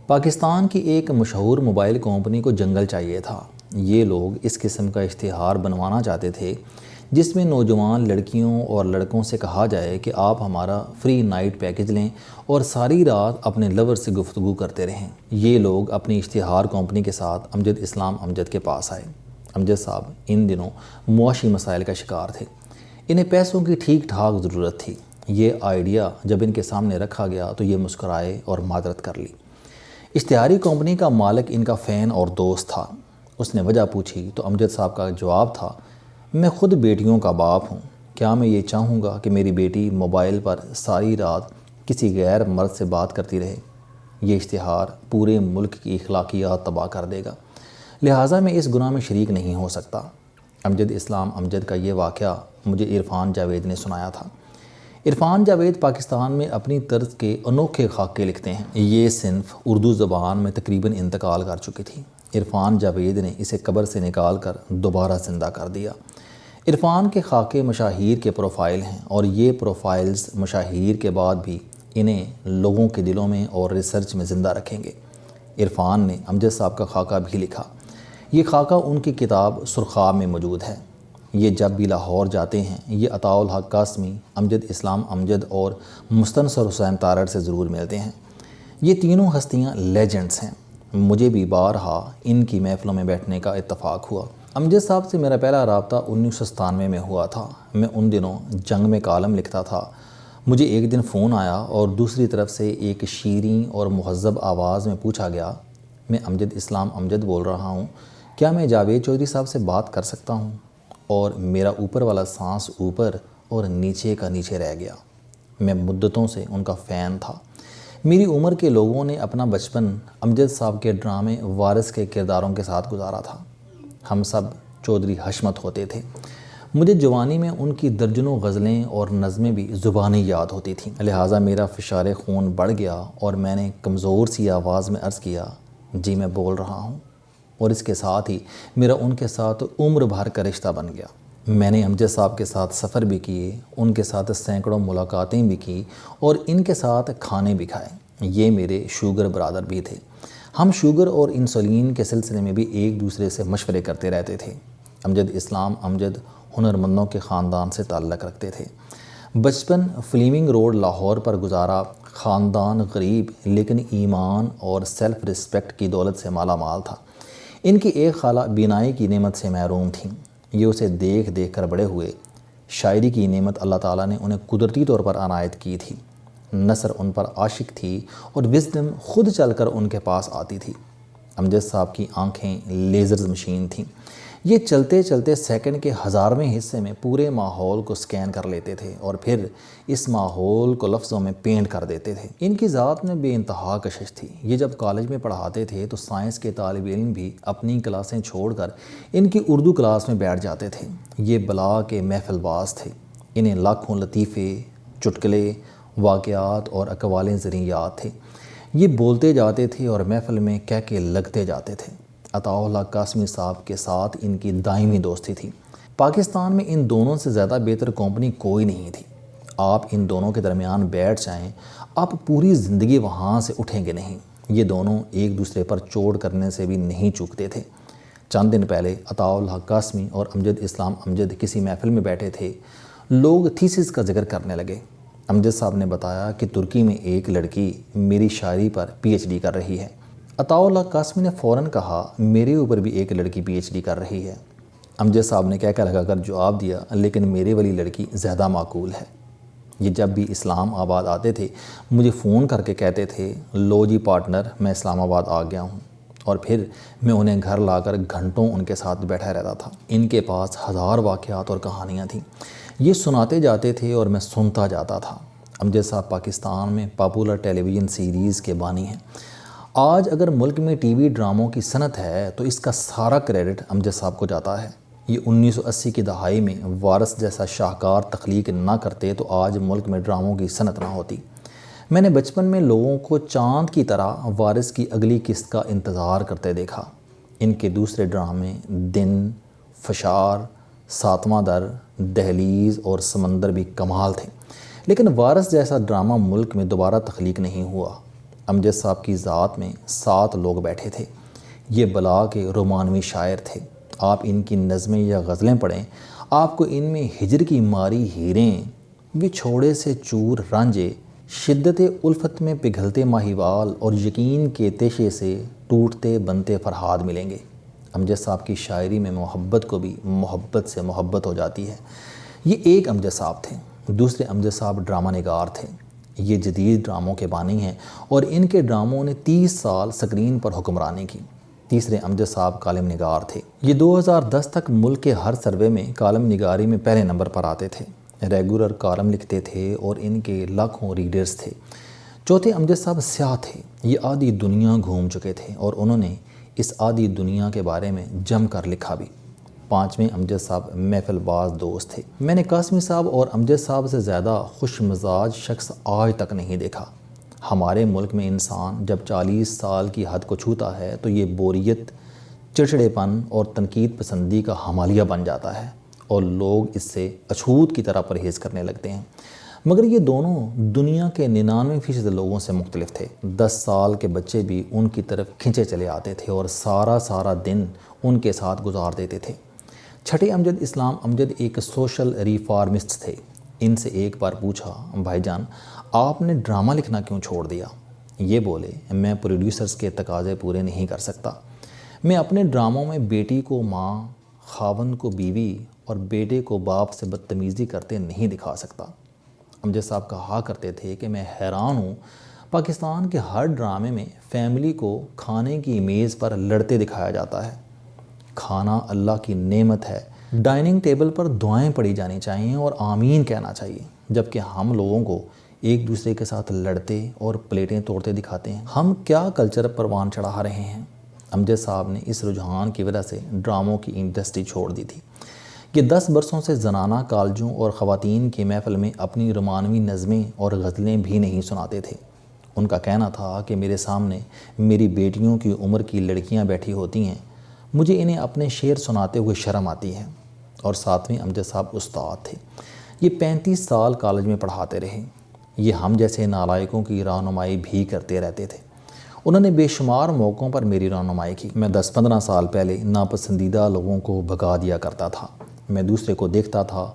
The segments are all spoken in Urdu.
پاکستان کی ایک مشہور موبائل کمپنی کو جنگل چاہیے تھا۔ یہ لوگ اس قسم کا اشتہار بنوانا چاہتے تھے جس میں نوجوان لڑکیوں اور لڑکوں سے کہا جائے کہ آپ ہمارا فری نائٹ پیکج لیں اور ساری رات اپنے لور سے گفتگو کرتے رہیں۔ یہ لوگ اپنی اشتہار کمپنی کے ساتھ امجد اسلام امجد کے پاس آئے۔ امجد صاحب ان دنوں معاشی مسائل کا شکار تھے۔ انہیں پیسوں کی ٹھیک ٹھاک ضرورت تھی۔ یہ آئیڈیا جب ان کے سامنے رکھا گیا تو یہ مسکرائے اور معذرت کر لی۔ اشتہاری کمپنی کا مالک ان کا فین اور دوست تھا۔ اس نے وجہ پوچھی تو امجد صاحب کا جواب تھا، میں خود بیٹیوں کا باپ ہوں، کیا میں یہ چاہوں گا کہ میری بیٹی موبائل پر ساری رات کسی غیر مرد سے بات کرتی رہے؟ یہ اشتہار پورے ملک کی اخلاقیات تباہ کر دے گا، لہٰذا میں اس گناہ میں شریک نہیں ہو سکتا۔ امجد اسلام امجد کا یہ واقعہ مجھے عرفان جاوید نے سنایا تھا۔ عرفان جاوید پاکستان میں اپنی طرز کے انوکھے خاکے لکھتے ہیں۔ یہ صنف اردو زبان میں تقریباً انتقال کر چکی تھی۔ عرفان جاوید نے اسے قبر سے نکال کر دوبارہ زندہ کر دیا۔ عرفان کے خاکے مشاہیر کے پروفائل ہیں اور یہ پروفائلز مشاہیر کے بعد بھی انہیں لوگوں کے دلوں میں اور ریسرچ میں زندہ رکھیں گے۔ عرفان نے امجد صاحب کا خاکہ بھی لکھا۔ یہ خاکہ ان کی کتاب سرخاب میں موجود ہے۔ یہ جب بھی لاہور جاتے ہیں یہ عطاء الحق قاسمی، امجد اسلام امجد اور مستنصر حسین تارڑ سے ضرور ملتے ہیں۔ یہ تینوں ہستیاں لیجنڈز ہیں۔ مجھے بھی بارہا ان کی محفلوں میں بیٹھنے کا اتفاق ہوا۔ امجد صاحب سے میرا پہلا رابطہ 1997 میں ہوا تھا۔ میں ان دنوں جنگ میں کالم لکھتا تھا۔ مجھے ایک دن فون آیا اور دوسری طرف سے ایک شیریں اور مہذب آواز میں پوچھا گیا، میں امجد اسلام امجد بول رہا ہوں، کیا میں جاوید چودھری صاحب سے بات کر سکتا ہوں؟ اور میرا اوپر والا سانس اوپر اور نیچے کا نیچے رہ گیا۔ میں مدتوں سے ان کا فین تھا۔ میری عمر کے لوگوں نے اپنا بچپن امجد صاحب کے ڈرامے وارث کے کرداروں کے ساتھ گزارا تھا۔ ہم سب چودھری حشمت ہوتے تھے۔ مجھے جوانی میں ان کی درجنوں غزلیں اور نظمیں بھی زبانی یاد ہوتی تھیں، لہٰذا میرا فشار خون بڑھ گیا اور میں نے کمزور سی آواز میں عرض کیا، جی میں بول رہا ہوں، اور اس کے ساتھ ہی میرا ان کے ساتھ عمر بھر کا رشتہ بن گیا۔ میں نے امجد صاحب کے ساتھ سفر بھی کیے، ان کے ساتھ سینکڑوں ملاقاتیں بھی کی اور ان کے ساتھ کھانے بھی کھائے۔ یہ میرے شوگر برادر بھی تھے۔ ہم شوگر اور انسولین کے سلسلے میں بھی ایک دوسرے سے مشورے کرتے رہتے تھے۔ امجد اسلام امجد ہنرمندوں کے خاندان سے تعلق رکھتے تھے۔ بچپن فلیمنگ روڈ لاہور پر گزارا۔ خاندان غریب لیکن ایمان اور سیلف رسپیکٹ کی دولت سے مالا مال تھا۔ ان کی ایک خالہ بینائی کی نعمت سے محروم تھیں۔ یہ اسے دیکھ دیکھ کر بڑے ہوئے۔ شاعری کی نعمت اللہ تعالیٰ نے انہیں قدرتی طور پر عنایت کی تھی۔ نثر ان پر عاشق تھی اور وزڈم خود چل کر ان کے پاس آتی تھی۔ امجد صاحب کی آنکھیں لیزرز مشین تھیں۔ یہ چلتے چلتے سیکنڈ کے ہزارویں حصے میں پورے ماحول کو سکین کر لیتے تھے اور پھر اس ماحول کو لفظوں میں پینٹ کر دیتے تھے۔ ان کی ذات میں بے انتہا کشش تھی۔ یہ جب کالج میں پڑھاتے تھے تو سائنس کے طالب علم بھی اپنی کلاسیں چھوڑ کر ان کی اردو کلاس میں بیٹھ جاتے تھے۔ یہ بلا کے محفل باز تھے۔ انہیں لاکھوں لطیفے، چٹکلے، واقعات اور اقوالیں زریں یاد تھے۔ یہ بولتے جاتے تھے اور محفل میں کہہ کے لگتے جاتے تھے۔ عطاء الحق قاسمی صاحب کے ساتھ ان کی دائمی دوستی تھی۔ پاکستان میں ان دونوں سے زیادہ بہتر کمپنی کوئی نہیں تھی۔ آپ ان دونوں کے درمیان بیٹھ جائیں، آپ پوری زندگی وہاں سے اٹھیں گے نہیں۔ یہ دونوں ایک دوسرے پر چوٹ کرنے سے بھی نہیں چوکتے تھے۔ چند دن پہلے عطاء الحق قاسمی اور امجد اسلام امجد کسی محفل میں بیٹھے تھے۔ لوگ تھیسس کا ذکر کرنے لگے۔ امجد صاحب نے بتایا کہ ترکی میں ایک لڑکی میری شاعری پر پی ایچ ڈی کر رہی ہے۔ عطاء الحق قاسمی نے فوراً کہا، میرے اوپر بھی ایک لڑکی پی ایچ ڈی کر رہی ہے۔ امجد صاحب نے کہہ کر لگا کر جواب دیا، لیکن میرے والی لڑکی زیادہ معقول ہے۔ یہ جب بھی اسلام آباد آتے تھے مجھے فون کر کے کہتے تھے، لو جی پارٹنر میں اسلام آباد آ گیا ہوں، اور پھر میں انہیں گھر لا کر گھنٹوں ان کے ساتھ بیٹھا رہتا تھا۔ ان کے پاس ہزار واقعات اور کہانیاں تھیں۔ یہ سناتے جاتے تھے اور میں سنتا جاتا تھا۔ امجد صاحب پاکستان میں پاپولر ٹیلی ویژن سیریز کے بانی ہیں۔ آج اگر ملک میں ٹی وی ڈراموں کی صنعت ہے تو اس کا سارا کریڈٹ امجد صاحب کو جاتا ہے۔ یہ 1980 کی دہائی میں وارث جیسا شاہکار تخلیق نہ کرتے تو آج ملک میں ڈراموں کی صنعت نہ ہوتی۔ میں نے بچپن میں لوگوں کو چاند کی طرح وارث کی اگلی قسط کا انتظار کرتے دیکھا۔ ان کے دوسرے ڈرامے دن، فشار، ساتواں در، دہلیز اور سمندر بھی کمال تھے، لیکن وارث جیسا ڈرامہ ملک میں دوبارہ تخلیق نہیں ہوا۔ امجد صاحب کی ذات میں 7 لوگ بیٹھے تھے۔ یہ بلا کے رومانوی شاعر تھے۔ آپ ان کی نظمیں یا غزلیں پڑھیں، آپ کو ان میں ہجر کی ماری ہیریں، بچھوڑے سے چور رانجے، شدت الفت میں پگھلتے ماہیوال اور یقین کے تیشے سے ٹوٹتے بنتے فرہاد ملیں گے۔ امجد صاحب کی شاعری میں محبت کو بھی محبت سے محبت ہو جاتی ہے۔ یہ ایک امجد صاحب تھے۔ دوسرے امجد صاحب ڈرامہ نگار تھے۔ یہ جدید ڈراموں کے بانی ہیں اور ان کے ڈراموں نے 30 سال سکرین پر حکمرانی کی۔ تیسرے امجد صاحب کالم نگار تھے۔ یہ 2010 تک ملک کے ہر سروے میں کالم نگاری میں پہلے نمبر پر آتے تھے۔ ریگولر کالم لکھتے تھے اور ان کے لاکھوں ریڈرز تھے۔ چوتھے امجد صاحب سیاح تھے۔ یہ آدھی دنیا گھوم چکے تھے اور انہوں نے اس آدھی دنیا کے بارے میں جم کر لکھا بھی۔ پانچویں امجد صاحب محفل باز دوست تھے۔ میں نے قاسمی صاحب اور امجد صاحب سے زیادہ خوش مزاج شخص آج تک نہیں دیکھا۔ ہمارے ملک میں انسان جب 40 سال کی حد کو چھوتا ہے تو یہ بوریت، چڑچڑے پن اور تنقید پسندی کا حمالیہ بن جاتا ہے اور لوگ اس سے اچھوت کی طرح پرہیز کرنے لگتے ہیں۔ مگر یہ دونوں دنیا کے 99% لوگوں سے مختلف تھے۔ 10 سال کے بچے بھی ان کی طرف کھنچے چلے آتے تھے اور سارا دن ان کے ساتھ گزار دیتے تھے۔ چھٹے امجد اسلام امجد ایک سوشل ریفارمسٹ تھے۔ ان سے ایک بار پوچھا، بھائی جان آپ نے ڈرامہ لکھنا کیوں چھوڑ دیا؟ یہ بولے، میں پروڈیوسرز کے تقاضے پورے نہیں کر سکتا۔ میں اپنے ڈراموں میں بیٹی کو ماں، خاوند کو بیوی اور بیٹے کو باپ سے بدتمیزی کرتے نہیں دکھا سکتا۔ امجد صاحب کہا کرتے تھے کہ میں حیران ہوں، پاکستان کے ہر ڈرامے میں فیملی کو کھانے کی میز پر لڑتے دکھایا جاتا ہے۔ کھانا اللہ کی نعمت ہے، ڈائننگ ٹیبل پر دعائیں پڑھی جانی چاہیے اور آمین کہنا چاہیے، جبکہ ہم لوگوں کو ایک دوسرے کے ساتھ لڑتے اور پلیٹیں توڑتے دکھاتے ہیں۔ ہم کیا کلچر پروان چڑھا رہے ہیں؟ امجد صاحب نے اس رجحان کی وجہ سے ڈراموں کی انڈسٹری چھوڑ دی تھی۔ یہ 10 برسوں سے زنانہ کالجوں اور خواتین کی محفل میں اپنی رومانوی نظمیں اور غزلیں بھی نہیں سناتے تھے۔ ان کا کہنا تھا کہ میرے سامنے میری بیٹیوں کی عمر کی لڑکیاں بیٹھی ہوتی ہیں، مجھے انہیں اپنے شعر سناتے ہوئے شرم آتی ہے۔ اور 7ویں امجد صاحب استاد تھے۔ یہ 35 سال کالج میں پڑھاتے رہے۔ یہ ہم جیسے نالائقوں کی رہنمائی بھی کرتے رہتے تھے۔ انہوں نے بے شمار موقعوں پر میری رہنمائی کی۔ میں 10-15 سال پہلے ناپسندیدہ لوگوں کو بھگا دیا کرتا تھا۔ میں دوسرے کو دیکھتا تھا،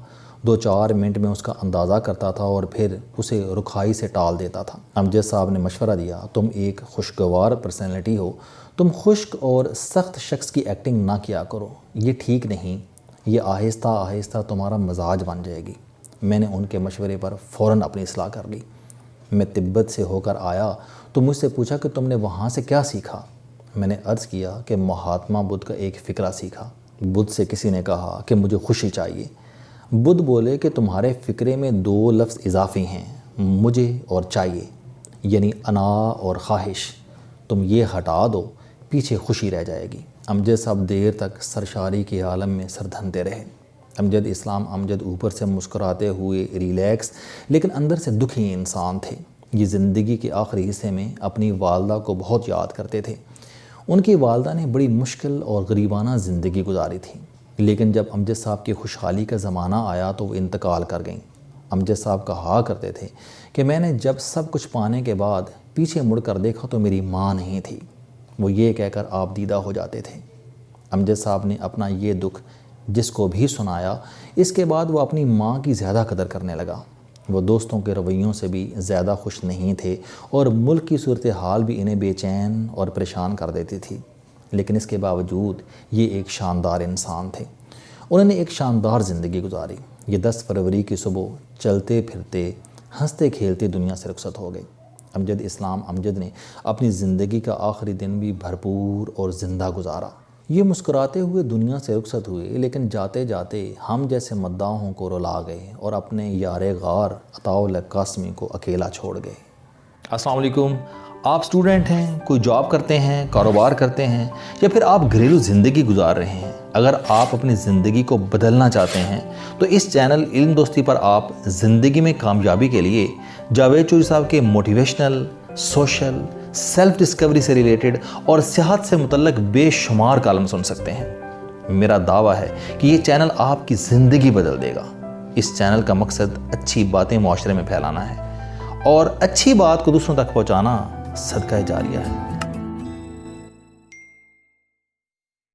2-4 منٹ میں اس کا اندازہ کرتا تھا اور پھر اسے رکھائی سے ٹال دیتا تھا۔ امجد صاحب نے مشورہ دیا، تم ایک خوشگوار پرسنالٹی ہو، تم خشک اور سخت شخص کی ایکٹنگ نہ کیا کرو، یہ ٹھیک نہیں، یہ آہستہ آہستہ تمہارا مزاج بن جائے گی۔ میں نے ان کے مشورے پر فوراً اپنی اصلاح کر لی۔ میں تبت سے ہو کر آیا تو مجھ سے پوچھا کہ تم نے وہاں سے کیا سیکھا؟ میں نے عرض کیا کہ مہاتما بدھ کا ایک فقرہ سیکھا۔ بدھ سے کسی نے کہا کہ مجھے خوشی چاہیے۔ بدھ بولے کہ تمہارے فقرے میں 2 لفظ اضافی ہیں، مجھے اور چاہیے، یعنی انا اور خواہش۔ تم یہ ہٹا دو، پیچھے خوشی رہ جائے گی۔ امجد صاحب دیر تک سرشاری کے عالم میں سردھنتے رہے۔ امجد اسلام امجد اوپر سے مسکراتے ہوئے ریلیکس لیکن اندر سے دکھی انسان تھے۔ یہ زندگی کے آخری حصے میں اپنی والدہ کو بہت یاد کرتے تھے۔ ان کی والدہ نے بڑی مشکل اور غریبانہ زندگی گزاری تھی، لیکن جب امجد صاحب کی خوشحالی کا زمانہ آیا تو وہ انتقال کر گئیں۔ امجد صاحب کہا کرتے تھے کہ میں نے جب سب کچھ پانے کے بعد پیچھے مڑ کر دیکھا تو میری ماں نہیں تھی۔ وہ یہ کہہ کر آپ دیدہ ہو جاتے تھے۔ امجد صاحب نے اپنا یہ دکھ جس کو بھی سنایا، اس کے بعد وہ اپنی ماں کی زیادہ قدر کرنے لگا۔ وہ دوستوں کے رویوں سے بھی زیادہ خوش نہیں تھے اور ملک کی صورتحال بھی انہیں بے چین اور پریشان کر دیتی تھی، لیکن اس کے باوجود یہ ایک شاندار انسان تھے۔ انہوں نے ایک شاندار زندگی گزاری۔ یہ 10 فروری کی صبح چلتے پھرتے ہنستے کھیلتے دنیا سے رخصت ہو گئے۔ امجد اسلام امجد نے اپنی زندگی کا آخری دن بھی بھرپور اور زندہ گزارا۔ یہ مسکراتے ہوئے دنیا سے رخصت ہوئے، لیکن جاتے جاتے ہم جیسے مداحوں کو رلا گئے اور اپنے یار غار عطاء اللہ قاسمی کو اکیلا چھوڑ گئے۔ السلام علیکم۔ آپ اسٹوڈنٹ ہیں، کوئی جاب کرتے ہیں، کاروبار کرتے ہیں، یا پھر آپ گھریلو زندگی گزار رہے ہیں۔ اگر آپ اپنی زندگی کو بدلنا چاہتے ہیں تو اس چینل علم دوستی پر آپ زندگی میں کامیابی کے لیے جاوید چوہری صاحب کے موٹیویشنل، سوشل، سیلف ڈسکوری سے ریلیٹڈ اور صحت سے متعلق بے شمار کالم سن سکتے ہیں۔ میرا دعویٰ ہے کہ یہ چینل آپ کی زندگی بدل دے گا۔ اس چینل کا مقصد اچھی باتیں معاشرے میں پھیلانا ہے اور اچھی بات کو دوسروں تک پہنچانا صدقہ جاریہ ہے۔